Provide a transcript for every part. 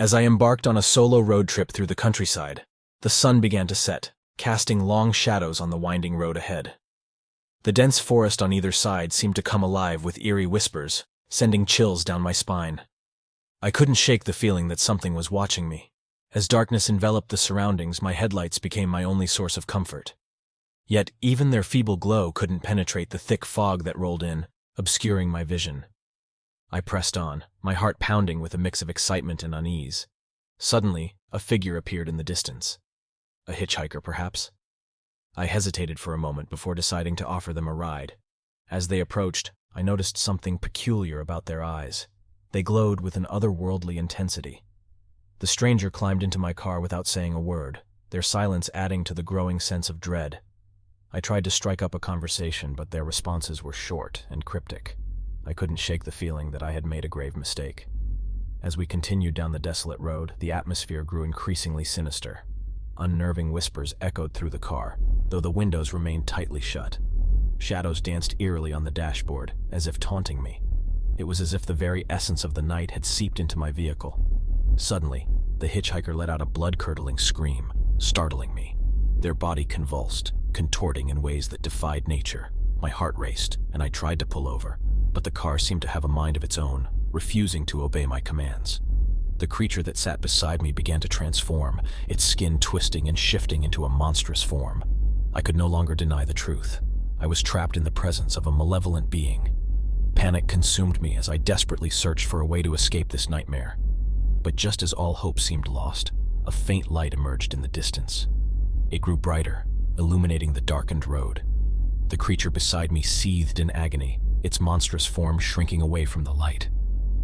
As I embarked on a solo road trip through the countryside, the sun began to set, casting long shadows on the winding road ahead. The dense forest on either side seemed to come alive with eerie whispers, sending chills down my spine. I couldn't shake the feeling that something was watching me. As darkness enveloped the surroundings, my headlights became my only source of comfort. Yet even their feeble glow couldn't penetrate the thick fog that rolled in, obscuring my vision. I pressed on, my heart pounding with a mix of excitement and unease. Suddenly, a figure appeared in the distance. A hitchhiker, perhaps? I hesitated for a moment before deciding to offer them a ride. As they approached, I noticed something peculiar about their eyes. They glowed with an otherworldly intensity. The stranger climbed into my car without saying a word, their silence adding to the growing sense of dread. I tried to strike up a conversation, but their responses were short and cryptic. I couldn't shake the feeling that I had made a grave mistake. As we continued down the desolate road, the atmosphere grew increasingly sinister. Unnerving whispers echoed through the car, though the windows remained tightly shut. Shadows danced eerily on the dashboard, as if taunting me. It was as if the very essence of the night had seeped into my vehicle. Suddenly, the hitchhiker let out a blood-curdling scream, startling me. Their body convulsed, contorting in ways that defied nature. My heart raced, and I tried to pull over, but the car seemed to have a mind of its own, refusing to obey my commands. The creature that sat beside me began to transform, its skin twisting and shifting into a monstrous form. I could no longer deny the truth. I was trapped in the presence of a malevolent being. Panic consumed me as I desperately searched for a way to escape this nightmare. But just as all hope seemed lost, a faint light emerged in the distance. It grew brighter, illuminating the darkened road. The creature beside me seethed in agony, its monstrous form shrinking away from the light.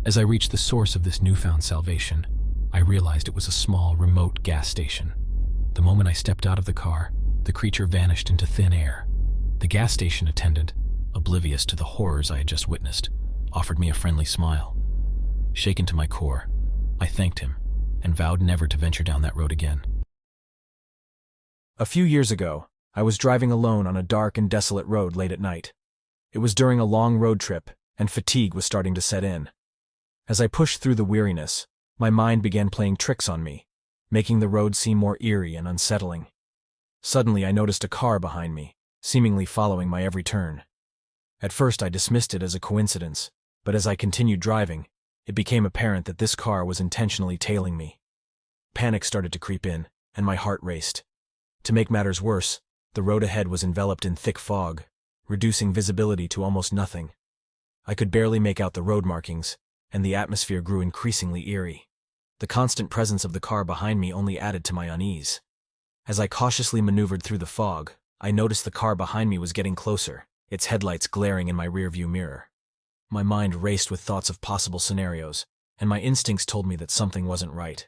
As I reached the source of this newfound salvation, I realized it was a small, remote gas station. The moment I stepped out of the car, the creature vanished into thin air. The gas station attendant, oblivious to the horrors I had just witnessed, offered me a friendly smile. Shaken to my core, I thanked him and vowed never to venture down that road again. A few years ago, I was driving alone on a dark and desolate road late at night. It was during a long road trip, and fatigue was starting to set in. As I pushed through the weariness, my mind began playing tricks on me, making the road seem more eerie and unsettling. Suddenly, I noticed a car behind me, seemingly following my every turn. At first, I dismissed it as a coincidence, but as I continued driving, it became apparent that this car was intentionally tailing me. Panic started to creep in, and my heart raced. To make matters worse, the road ahead was enveloped in thick fog, reducing visibility to almost nothing. I could barely make out the road markings, and the atmosphere grew increasingly eerie. The constant presence of the car behind me only added to my unease. As I cautiously maneuvered through the fog, I noticed the car behind me was getting closer, its headlights glaring in my rearview mirror. My mind raced with thoughts of possible scenarios, and my instincts told me that something wasn't right.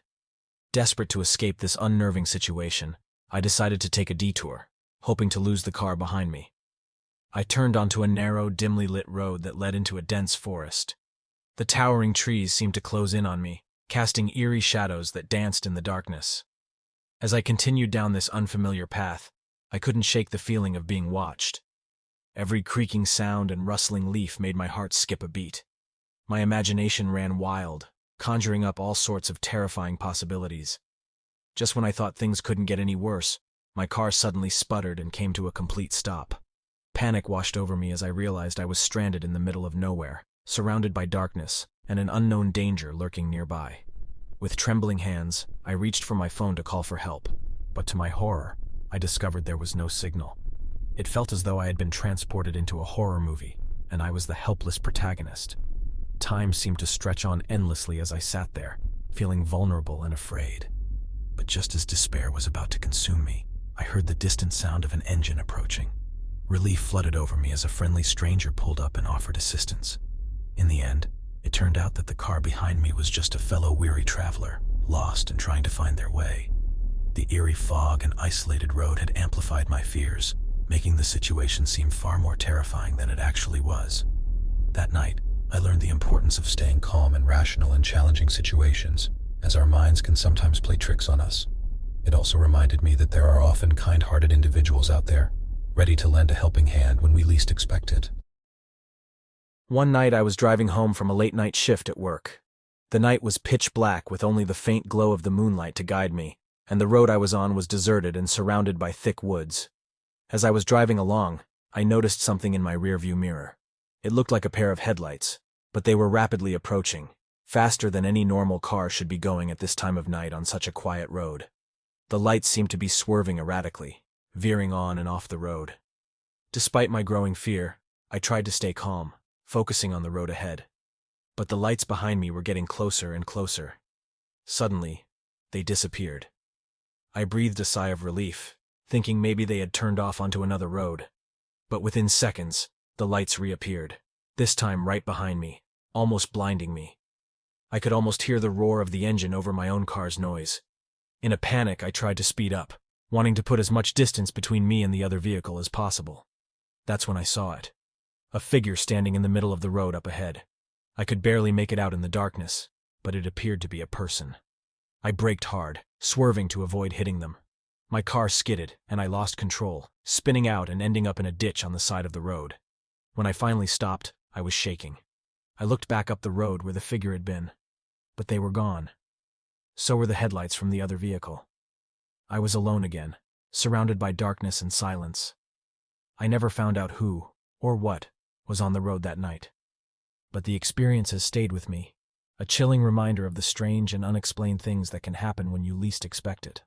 Desperate to escape this unnerving situation, I decided to take a detour, hoping to lose the car behind me. I turned onto a narrow, dimly lit road that led into a dense forest. The towering trees seemed to close in on me, casting eerie shadows that danced in the darkness. As I continued down this unfamiliar path, I couldn't shake the feeling of being watched. Every creaking sound and rustling leaf made my heart skip a beat. My imagination ran wild, conjuring up all sorts of terrifying possibilities. Just when I thought things couldn't get any worse, my car suddenly sputtered and came to a complete stop. Panic washed over me as I realized I was stranded in the middle of nowhere, surrounded by darkness and an unknown danger lurking nearby. With trembling hands, I reached for my phone to call for help, but to my horror, I discovered there was no signal. It felt as though I had been transported into a horror movie, and I was the helpless protagonist. Time seemed to stretch on endlessly as I sat there, feeling vulnerable and afraid. But just as despair was about to consume me, I heard the distant sound of an engine approaching. Relief flooded over me as a friendly stranger pulled up and offered assistance. In the end, it turned out that the car behind me was just a fellow weary traveler, lost and trying to find their way. The eerie fog and isolated road had amplified my fears, making the situation seem far more terrifying than it actually was. That night, I learned the importance of staying calm and rational in challenging situations, as our minds can sometimes play tricks on us. It also reminded me that there are often kind-hearted individuals out there, ready to lend a helping hand when we least expect it. One night I was driving home from a late-night shift at work. The night was pitch black with only the faint glow of the moonlight to guide me, and the road I was on was deserted and surrounded by thick woods. As I was driving along, I noticed something in my rearview mirror. It looked like a pair of headlights, but they were rapidly approaching, faster than any normal car should be going at this time of night on such a quiet road. The lights seemed to be swerving erratically, veering on and off the road. Despite my growing fear, I tried to stay calm, focusing on the road ahead. But the lights behind me were getting closer and closer. Suddenly, they disappeared. I breathed a sigh of relief, thinking maybe they had turned off onto another road. But within seconds, the lights reappeared, this time right behind me, almost blinding me. I could almost hear the roar of the engine over my own car's noise. In a panic, I tried to speed up, wanting to put as much distance between me and the other vehicle as possible. That's when I saw it. A figure standing in the middle of the road up ahead. I could barely make it out in the darkness, but it appeared to be a person. I braked hard, swerving to avoid hitting them. My car skidded, and I lost control, spinning out and ending up in a ditch on the side of the road. When I finally stopped, I was shaking. I looked back up the road where the figure had been, but they were gone. So were the headlights from the other vehicle. I was alone again, surrounded by darkness and silence. I never found out who, or what, was on the road that night. But the experience has stayed with me, a chilling reminder of the strange and unexplained things that can happen when you least expect it.